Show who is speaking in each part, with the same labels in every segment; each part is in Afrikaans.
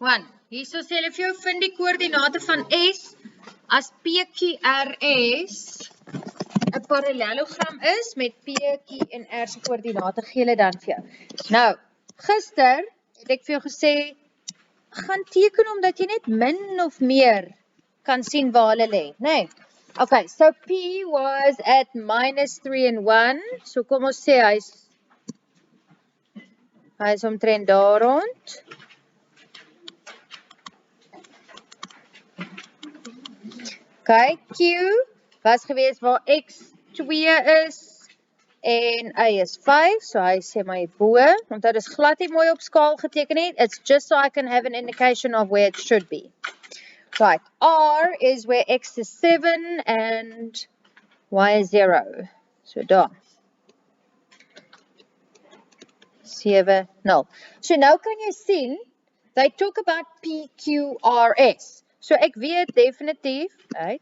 Speaker 1: 1. Hierso sê hulle vir jou vind die koördinate van S as PQRS 'n parallelogram is met PQ en R se koördinate gee hulle dan vir jou. Nou, gister het ek vir jou gesê gaan teken omdat jy net min of meer kan sien waar hulle lê, né? Okay, so P was at -3 and 1. So kom ons sê hy is omtrent daar rond. Okay, Q was gewees waar X 2 is en Y is 5, so hy sê my bo. Onthou dis glad nie mooi op skaal geteken nie. It's just so I can have an indication of where it should be. Right, R is where X is 7 and Y is 0. So daar. 7, 0. So nou kan jy sien, they talk about PQRS. So ek weet definitief, ek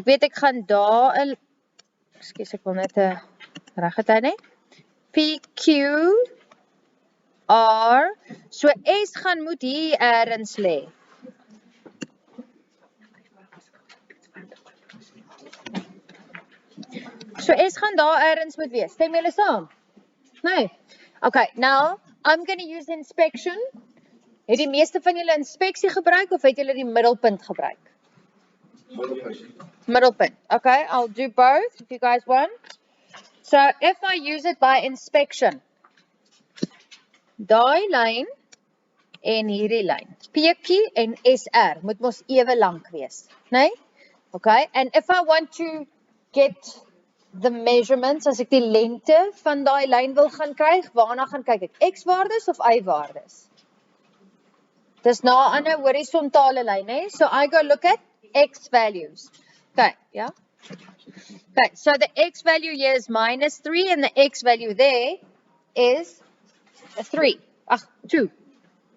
Speaker 1: weet ek gaan daar, ekskuus ek wil net reggetyd nie, PQR, so S gaan moet hier ergens lê. So S gaan daar ergens moet wees, stem julle saam? Nee. Okay, now I'm going to use inspection. Het die meeste van julle inspeksie gebruik of het julle die middelpunt gebruik? Middelpunt. Okay, I'll do both if you guys want. So if I use it by inspection, daai lyn en hierdie lyn, PQ en SR moet mos ewe lank wees, né? Okay, and if I want to get the measurements, as ek die lengte van daai lyn wil gaan kry, waarna gaan kyk ek? X-waardes of Y-waardes? Dis na 'n ander horisontale lyn, hè? So I go look at X values. Okay, yeah? Okay, so the X value here is -3 and the X value there is 3. 2.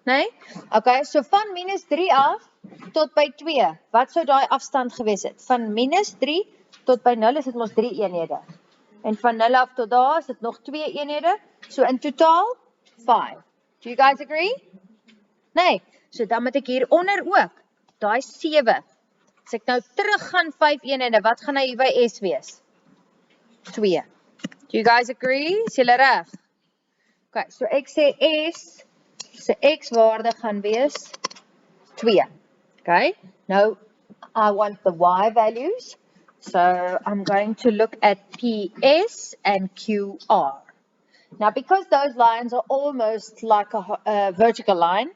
Speaker 1: Nee? Okay, so van -3 af tot by 2. Wat sou daai afstand gewees het? Van -3 tot by 0 is dit mos 3 eenhede. En van 0 af tot daar is dit nog 2 eenhede. So in totaal 5. Do you guys agree? Nee. So dan moet ek hier onder ook, daai 7. As ek nou terug gaan 5 eenhede, wat gaan hy hier by S wees? 2. Do you guys agree? Is julle reg? Okay, so ek sê S se X-waarde gaan wees 2. Okay, now I want the Y values. So I'm going to look at PS and QR. Now, because those lines are almost like a vertical line,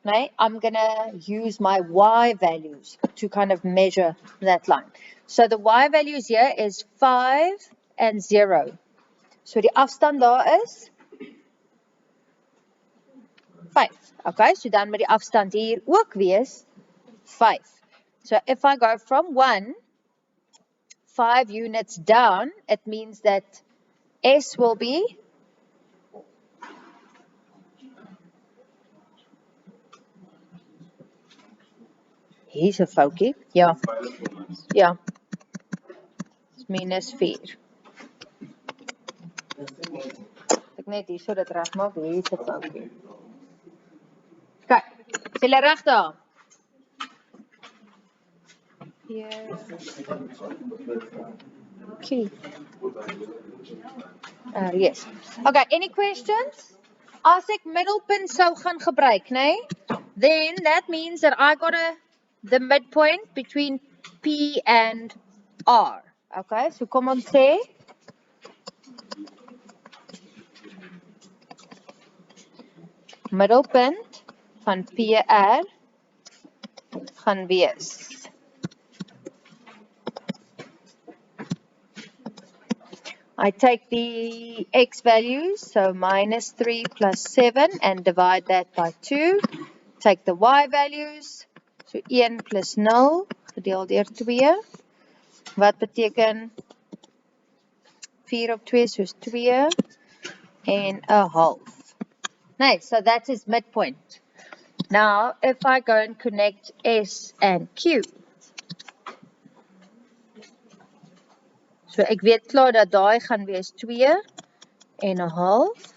Speaker 1: right, I'm going to use my Y values to kind of measure that line. So the Y values here is 5 and 0. So die afstand daar is 5. Okay, so dan moet die afstand hier ook wees 5. So if I go from 1, 5 units down, it means that S will be hier's 'n foutjie. Ja. Ja. -4. Ek net hierso dit regmaak, hier's 'n foutjie. Kyk, is julle reg daar? Okay. Yes. Okay, any questions? As ek middelpunt sou gaan gebruik, né? Then that means that I got the midpoint between P and R. Okay, so kom ons sê middelpunt van PR gaan wees I take the X values, so -3 plus 7 and divide that by 2. Take the Y values, so 1 plus 0 gedeel deur 2. Wat beteken 4 op 2 soos 2 en 'n half. Nice, so that is midpoint. Now, if I go and connect S and Q. So ek weet klaar dat daai gaan wees 2 en 'n half.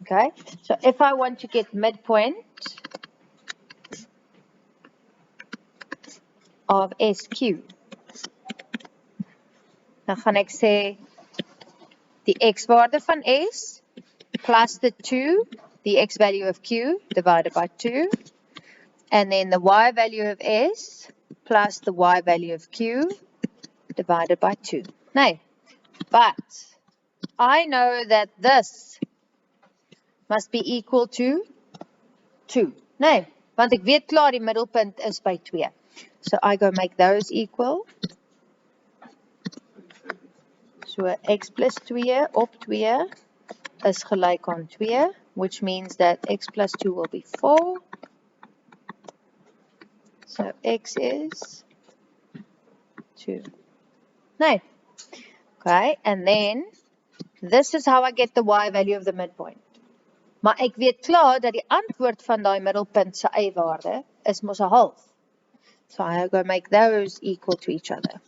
Speaker 1: Okay, so if I want to get midpoint, of SQ. Dan gaan ek sê die x-waarde van S plus the 2, the x value of Q divided by 2, and then the y value of S plus the y value of Q divided by 2. Nee, but I know that this must be equal to 2. Nee, want ek weet klaar die middelpunt is by 2. So I go make those equal. So x plus 2 op 2 is gelijk aan 2, which means that x plus 2 will be 4. So x is 2. Nee. Okay, and then this is how I get the y value of the midpoint. Maar ek weet klaar dat die antwoord van die middelpunt se y-waarde is mos 'n half. So I go make those equal to each other.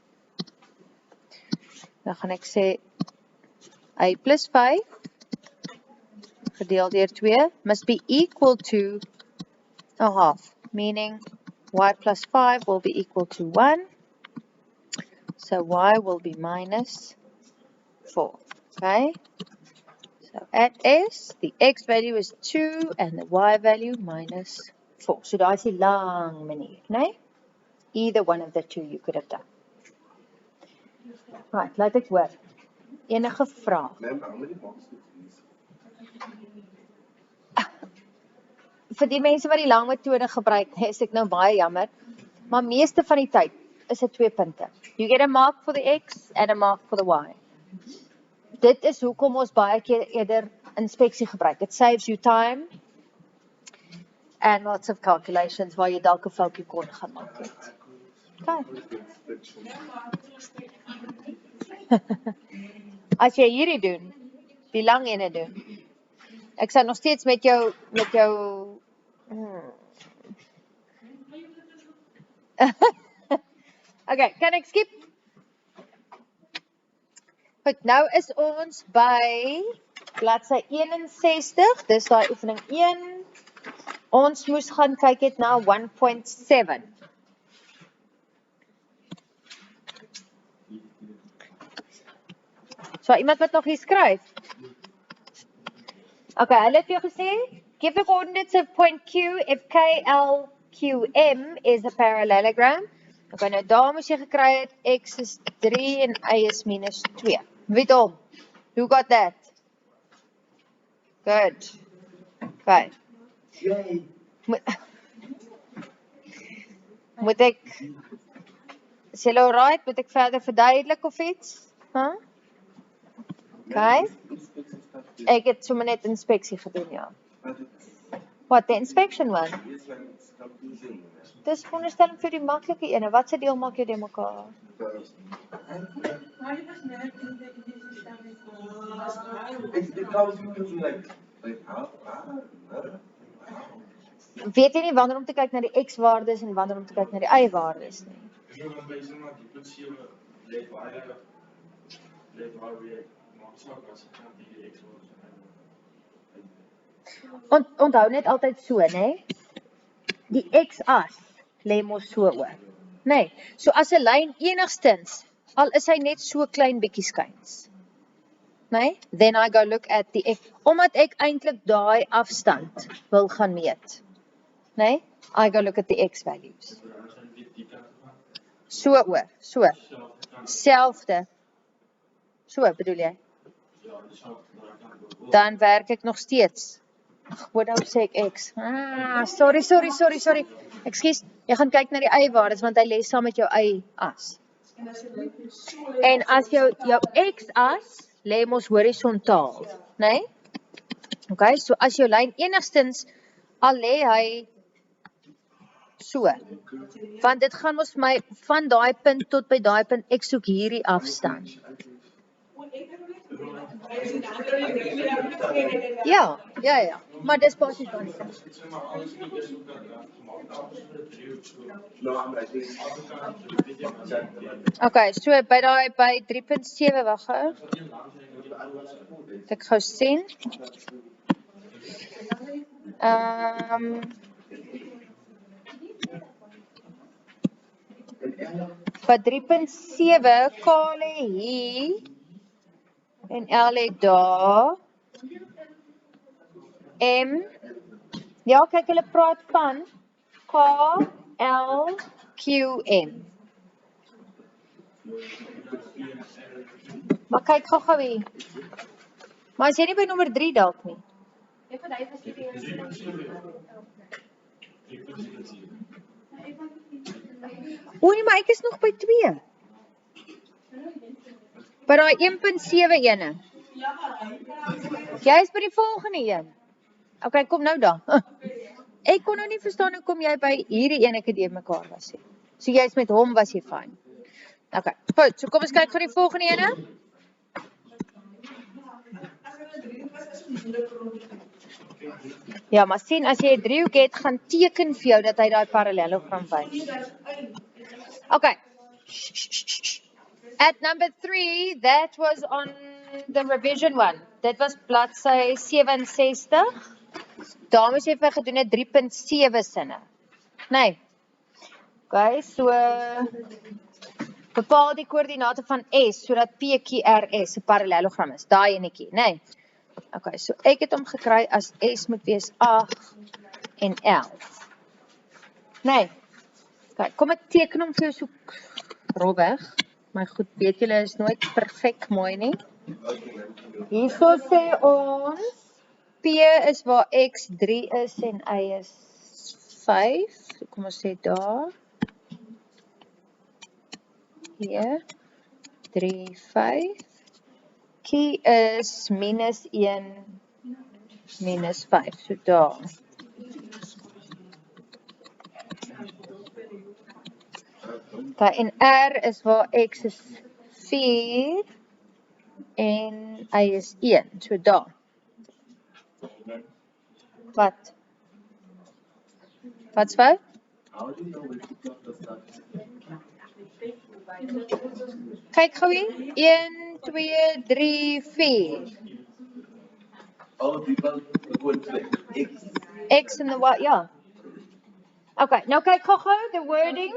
Speaker 1: Dan gaan ek sê y plus 5 gedeeld deur 2 must be equal to a half, meaning y plus 5 will be equal to 1. So y will be minus 4. Okay? So at S, the x value is 2 and the y value minus 4. So daai is die lang manier, né? Either one of the two you could have done. Right, laat ek hoor. Enige vraag? Vir die mense wat die lang metode gebruik, is ek nou baie jammer, maar meeste van die tyd is dit 2 punte. You get a mark for the x and a mark for the y. Dit is hoekom ons baie keer eerder inspeksie gebruik. It saves you time and lots of calculations waar jy dalk 'n foutjie kon gemaak het. Okay. As jy hierdie doen, die lang ene doen, ek sal nog steeds met jou Okay, kan ek skip? Goed, nou is ons by bladsy 61, dis daai oefening 1. Ons moes gaan kyk het na 1.7. So iemand wat nog hier skryf? Okay, hulle het vir jou gesê, give the coordinates of point Q if KLQM is a parallelogram. Okay, nou daar moes jy gekry het, x is 3 en y is minus 2. Wie het hom? Who got that? Good. Okay. Moet ek, is julle alright? Moet ek verder verduidelik of iets? Huh? Okay. Ek het sommer net inspeksie gedoen, ja. What, the inspection one? Dis veronderstelling vir die maklike ene. Wat se deel maak jy die mekaar? Weet jy nie wanneer om te kyk na die x-waardes en wanneer om te kyk na die y-waardes nie? Onthou net altyd so, né? Die x-as lê mos so oor. Nee, so as 'n lyn enigstens, al is hy net so klein bietjie skuins. Nee, then I go look at the x, omdat ek eintlik daai afstand wil gaan meet. Nee, I go look at the x values. So oor, so. Selfde. So bedoel jy? Dan werk ek nog steeds. Wat nou sê ek x? Sorry. Ekskuus, jy gaan kyk na die y-waardes want hy lê saam met jou y-as. En as jou x-as lê mos horisontaal, né? Okay, so as jou lyn enigstens al lê hy so. Want dit gaan mos my van daai punt tot by daai punt, ek soek hierdie afstand. Ja, maar dis basies van die kant. Okay, so by 3.7 wag gou. Ek gou sien. Wat 3.7, K lê hier, en L lê daar, M, ja, kyk, hulle praat van K, L, Q, M. Maar kyk gou hier. Maar as jy nie by nommer 3 dalk nie. O nee, maar ek is nog by 2. By daai 1.7 ene. Jy is by die volgende een. Okay, kom nou dan. Ek kon nou nie verstaan hoe kom jy by hierdie enetjie deur mekaar was nie. So jy's met hom was jy fyn. Okay, goed. So kom ons kyk vir die volgende ene. Ja, maar sien, as jy 'n driehoek het, gaan teken vir jou dat hy daai parallelogram wys. Okay. At number 3, that was on the revision one. Dit was bladsy 67. Daar moes jy vir gedoen het 3.7 sinne. Nee. Okay, so bepaal die koördinate van S sodat PQRS 'n parallelogram is. Daai enetjie, nee. Okay, so ek het hom gekry as S moet wees 8 en 11. Nee. Okay, kom ek teken hom vir jou so rolweg. My goed, weet julle is nooit perfek mooi nie. Hierso sê ons P is waar X 3 is en Y is 5. Kom ons sê daar. Hier. 3, 5. Q is minus 1, minus 5. So daar. Okay, en R is waar X is 4 en Y is 1. So daar. Wat? Wat's fout? Kyk gou hier. 1, 2, 3, 4. X in the what? Ja. Okay, nou kyk gou, the wording.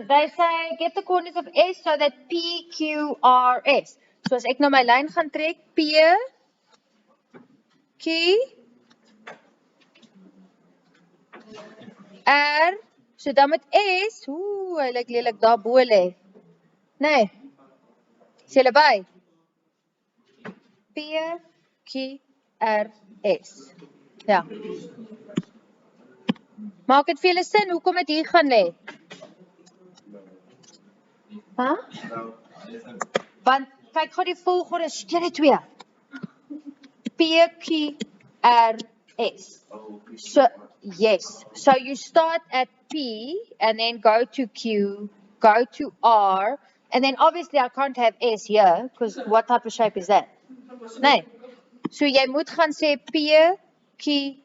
Speaker 1: They say get the coordinates of S so that P, Q, R, S. So as ek nou my lyn gaan trek, P, Q, R, so dan met S, hy lyk lelik daar bo lê. Nee. Is julle by? P, Q, R, S. Ja. Maak dit vir julle sin, hoekom dit hier gaan lê? Want kyk gou die volgorde, julle twee. P, Q, R, S. So, yes. So you start at P and then go to Q, go to R, and then obviously I can't have S here, because what type of shape is that? Nee. So jy moet gaan sê P, Q,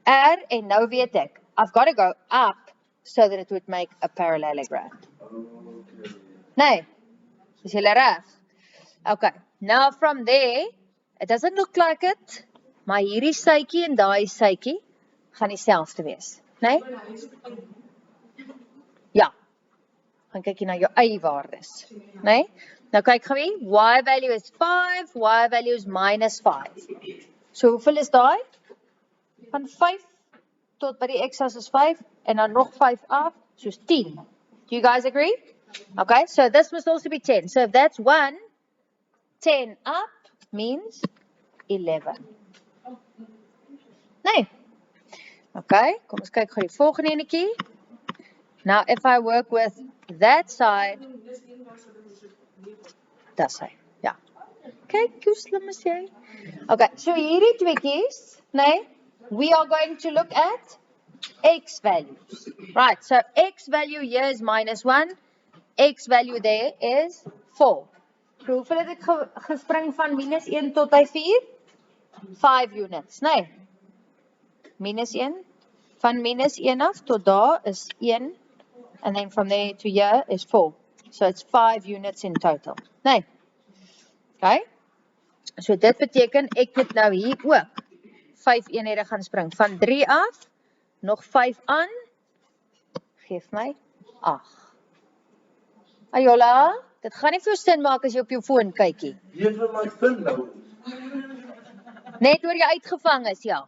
Speaker 1: R, en nou weet ek, I've got to go up so that it would make a parallelogram. Nee. Is julle reg? Okay. Now from there, it doesn't look like it, maar hierdie sytjie en daai sytjie gaan dieselfde wees, nee? Ja. Gaan kyk jy na jou y-waardes, nee? Nou kyk gou hier, y value is 5, y value is minus 5. So hoeveel is daai? Van 5 tot by die x-as is 5 en dan nog 5 af, soos 10. Do you guys agree? Okay, so this must also be 10. So if that's 1, 10 up means 11. Nee. Okay, kom ons kyk gou die volgende enetjie. Now if I work with that side, dis hy. Ja. Kyk, hoe slim is jy? Okay, so hierdie tweeetjies, nee, we are going to look at x values. Right, so x value here is minus 1, x value there is 4. So hoeveel het ek gespring van minus 1 tot by 4? 5 units, nee. Minus 1, van minus 1 af tot daar is 1, and then from there to here is 4. So it's 5 units in total. Nee. Okay. So dit beteken, ek moet nou hier ook 5 eenhede gaan spring. Van 3 af, nog 5 aan, Geef my 8. Ayola, dit gaan nie vir jou sin maak as jy op jou foon kykie.
Speaker 2: Gee vir my sin nou.
Speaker 1: Net oor jy uitgevang is, ja.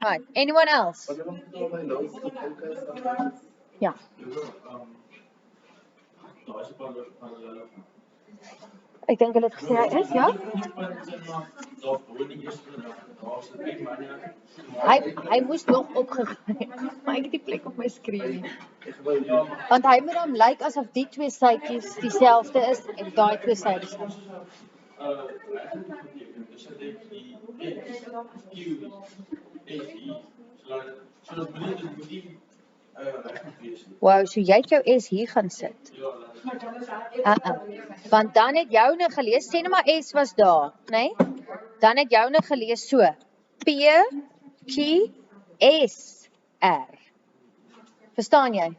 Speaker 1: Right, anyone else?
Speaker 2: Wat dan moet my nou okay.
Speaker 1: Ja. Ek dink hulle het gesê hy is, ja? Hy moes nog opgegaan. Maar ek het die plek op my skerm nie. Want hy moet dan lyk asof die twee sytjies dieselfde is en daai twee sytjies is. Wow, so jy het jou S hier gaan sit. Want dan het joune gelees, sê nou maar S was daar, né? Dan het joune gelees so, P, Q, S, R. Verstaan jy?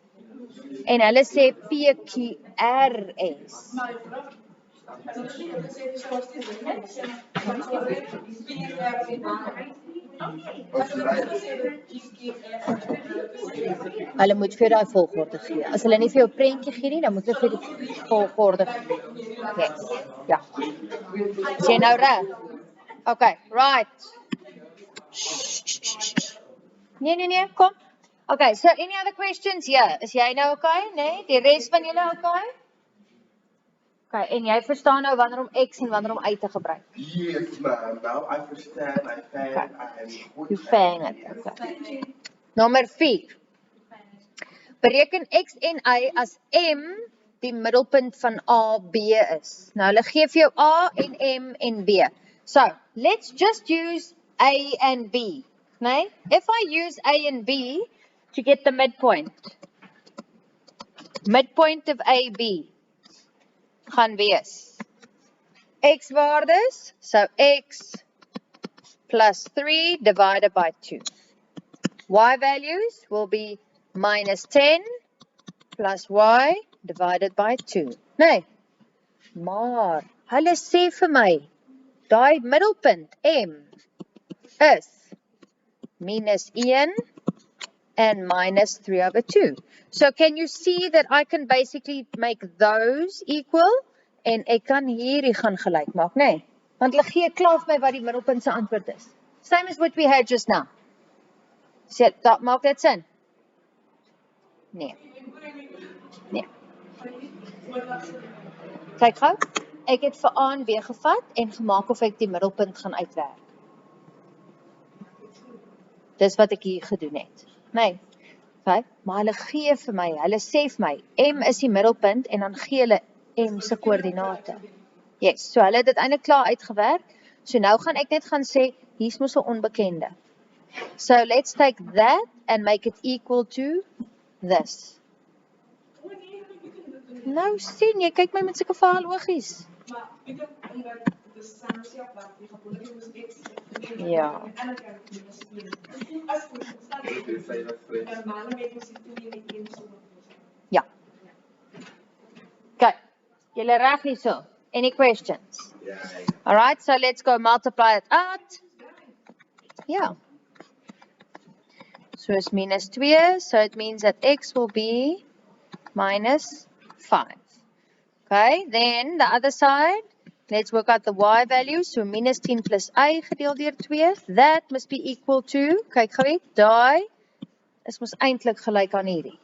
Speaker 1: En hulle sê P, Q, R, S. Hulle moet vir daai volgorde gee. As hulle nie vir jou prentjie gee nie, dan moet hulle vir die volgorde gee. Yes. Ja. Is jy nou reg? Okay, right. Nee, kom. Okay, so any other questions? Ja, is jy nou okay? Nee, die res van julle okay? Okay, en jy verstaan nou wanneer om X en wanneer om Y te gebruik?
Speaker 2: Yes, ma'am. Now I understand.
Speaker 1: You fang it. Okay. Nommer 4. Bereken X en Y as M die middelpunt van A, B is. Nou, hulle gee vir jou A en M en B. So, let's just use A and B. Nee? If I use A and B to get the midpoint of AB gaan wees X waardes, so X plus 3 divided by 2. Y values will be minus 10 plus Y divided by 2. Nee, maar hulle sê vir my, daai middelpunt M is minus 1 and minus 3 over 2. So can you see that I can basically make those equal en ek kan hierdie gaan gelyk maak, nee? Want hulle gee klaar vir my wat die middelpunt se antwoord is. Same as what we had just now. So, dat maak dit sin? Nee. Kyk gou, ek het vir A en B gevat en gemaak of ek die middelpunt gaan uitwerk. Dis wat ek hier gedoen het. Nee. Okay, maar hulle gee vir my, hulle sê vir my, M is die middelpunt en dan gee hulle M se koördinate. Yes, so hulle het dit eintlik klaar uitgewerk. So nou gaan ek net gaan sê, hier's mos 'n onbekende. So let's take that and make it equal to this. Nou sien jy, kyk my met sulke verhaalogies. Ja. Ja. Okay, julle reg hierso. Any questions? Alright, so let's go multiply it out. Yeah. So it's minus 2, so it means that X will be minus 5. Okay, then the other side, let's work out the Y value. So minus 10 plus A gedeeld deur 2, that must be equal to, kyk gou, daai is mos eintlik gelyk aan hierdie.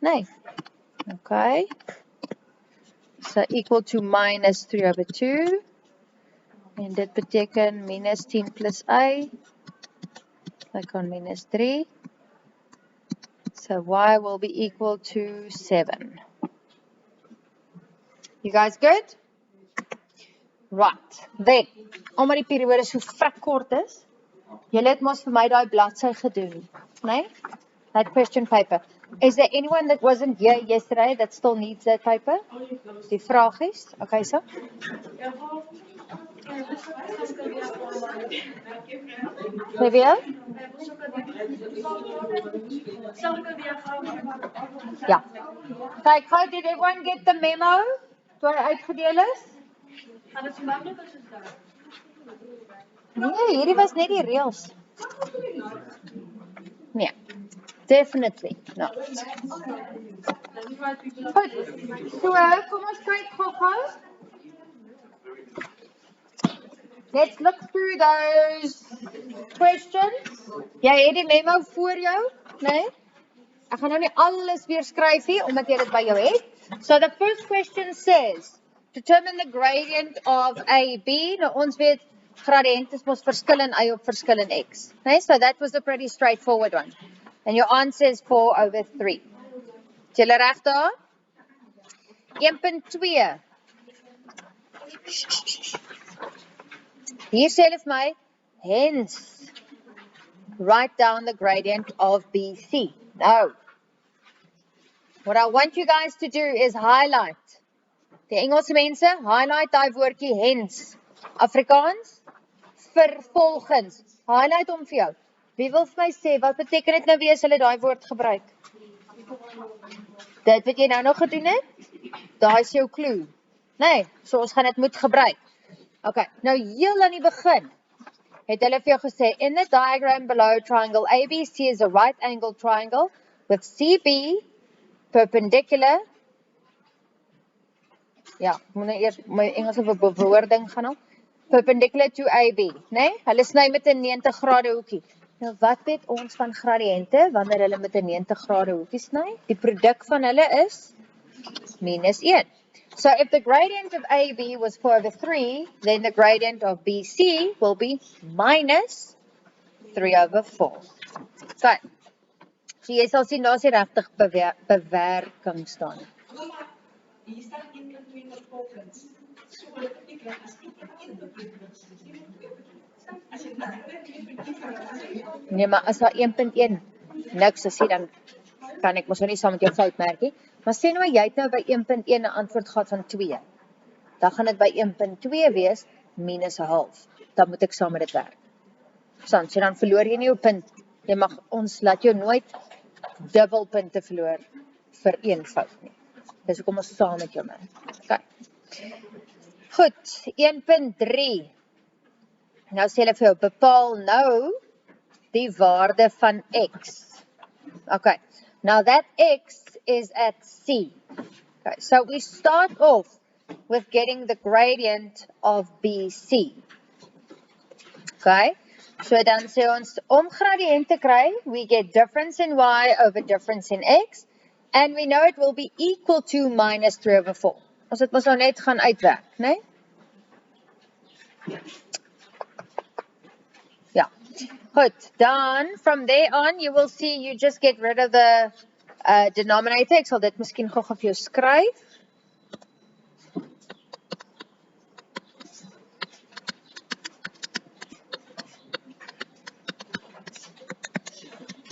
Speaker 1: Nee. Okay. So equal to minus 3 over 2. En dit beteken minus 10 plus A, like on minus 3. So Y will be equal to 7. You guys good? Right. Then, omdat die periode so vrek kort is, julle het mos vir my daai bladsy gedoen, né? That question paper. Is there anyone that wasn't here yesterday that still needs that paper? Die vragies? Okay, so. Weer? Ja. Kyk, how did everyone get the memo? Toe hy uitgedeel is? Nee, hierdie was net die reëls. Nee. Definitely not. Goed, so kom ons kyk gou-gou. Let's look through those questions. Jy het die memo voor jou, nee? Ek gaan nou nie alles weer skryf hier, omdat jy dit by jou het. So the first question says, determine the gradient of AB. Nou ons weet, gradient is mos verskil in Y op verskil in X. Nee? So that was a pretty straightforward one. And your answer is 4/3. Is julle reg daar? 1.2. Hier sê hulle vir my, hence, write down the gradient of BC. Now, what I want you guys to do is highlight. Die Engelse mense, highlight die woordjie hence. Afrikaans, vervolgens. Highlight hom vir jou. Wie wil vir my sê, wat beteken dit nou weer as hulle die woord gebruik? Dit wat jy nou nog gedoen het, daai is jou clue. Nee, so ons gaan dit moet gebruik. Okay, nou heel aan die begin, het hulle vir jou gesê, in the diagram below, triangle ABC is a right angled triangle with CB perpendicular. Ja, ek moet nou eers my Engelse bewoording gaan al. Perpendicular to AB, nee? Hulle sny met 'n 90 grade hoekie. Nou wat weet ons van gradiënte wanneer hulle met 'n 90 grade hoekie sny? Die produk van hulle is -1. So if the gradient of AB was 4/3, then the gradient of BC will be -3/4. Okay. So jy sal sien daar is nie regtig bewerking staan. Hier staan 1.2 volgens. Nee, maar as daar 1.1 niks is, dan kan ek mos nou nie saam met jou fout merk nie. Maar sê nou, jy het nou by 1.1 'n antwoord gehad van 2. Dan gaan dit by 1.2 wees, -0.5. Dan moet ek saam met dit werk. So dan verloor jy nie jou punt. Jy mag, ons laat jou nooit dubbelpunte verloor vir een fout nie. Dis hoekom ons saam met jou merk. Okay. Goed, 1.3. Nou sê hulle vir jou, bepaal nou die waarde van X. Okay, now that X is at C. Okay, so we start off with getting the gradient of BC. Okay, so dan sê ons, om gradient te kry, we get difference in Y over difference in X, and we know it will be equal to -3/4. Ons het mos nou net gaan uitwerk, né? Ja. Goed, dan from there on you will see you just get rid of the denominator. Ek sal dit miskien gou vir jou skryf.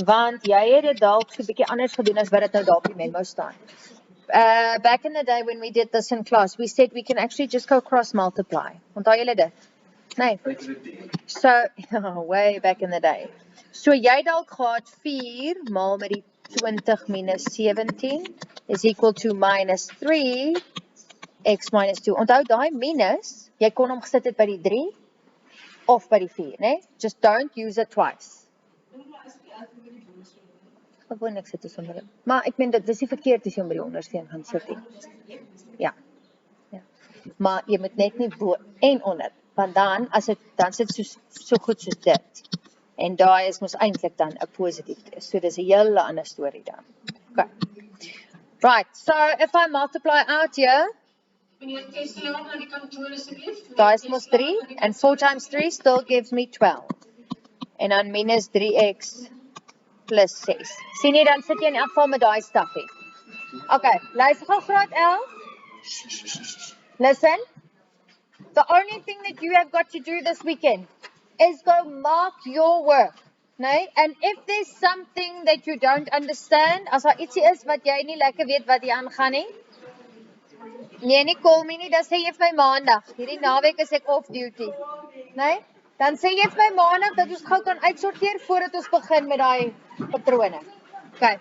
Speaker 1: Want jy het dit dalk so 'n bietjie anders gedoen as wat dit nou daar op die memo staan. Back in the day when we did this in class, we said we can actually just go cross multiply. Onthou julle dit? Nee. So, way back in the day. So jy dalk gehad 4 maal met die 20 minus 17 is equal to -3 x minus 2. Onthou daai minus, jy kon hom gesit het by die 3 of by die 4, né? Just don't use it twice. Gewoon ek sit onder. Maar ek meen dit is nie verkeerd as jy hom by die onderste een gaan sit nie. Ja. Ja. Maar jy moet net nie bo en onder, want dan as dit dan sit so goed soos dit. En daai is mos eintlik dan 'n positief. So dis 'n hele ander storie dan. Okay. Right. So if I multiply out here, daai is mos 3 and 4 times 3 still gives me 12. En dan minus 3x plus 6. Sien jy, dan sit jy in elk geval met daai staffie. Okay, luister gou graad 11. Listen. The only thing that you have got to do this weekend is go mark your work. Nee? And if there's something that you don't understand, as daar ietsie is wat jy nie lekker weet wat hier aangaan nie, nee, call me nie, dan sê jy vir my maandag. Hierdie naweek is ek off duty. Nee? Dan sê jy vir my maandag dat ons gou kan uitsorteer voordat ons begin met daai patrone. Okay.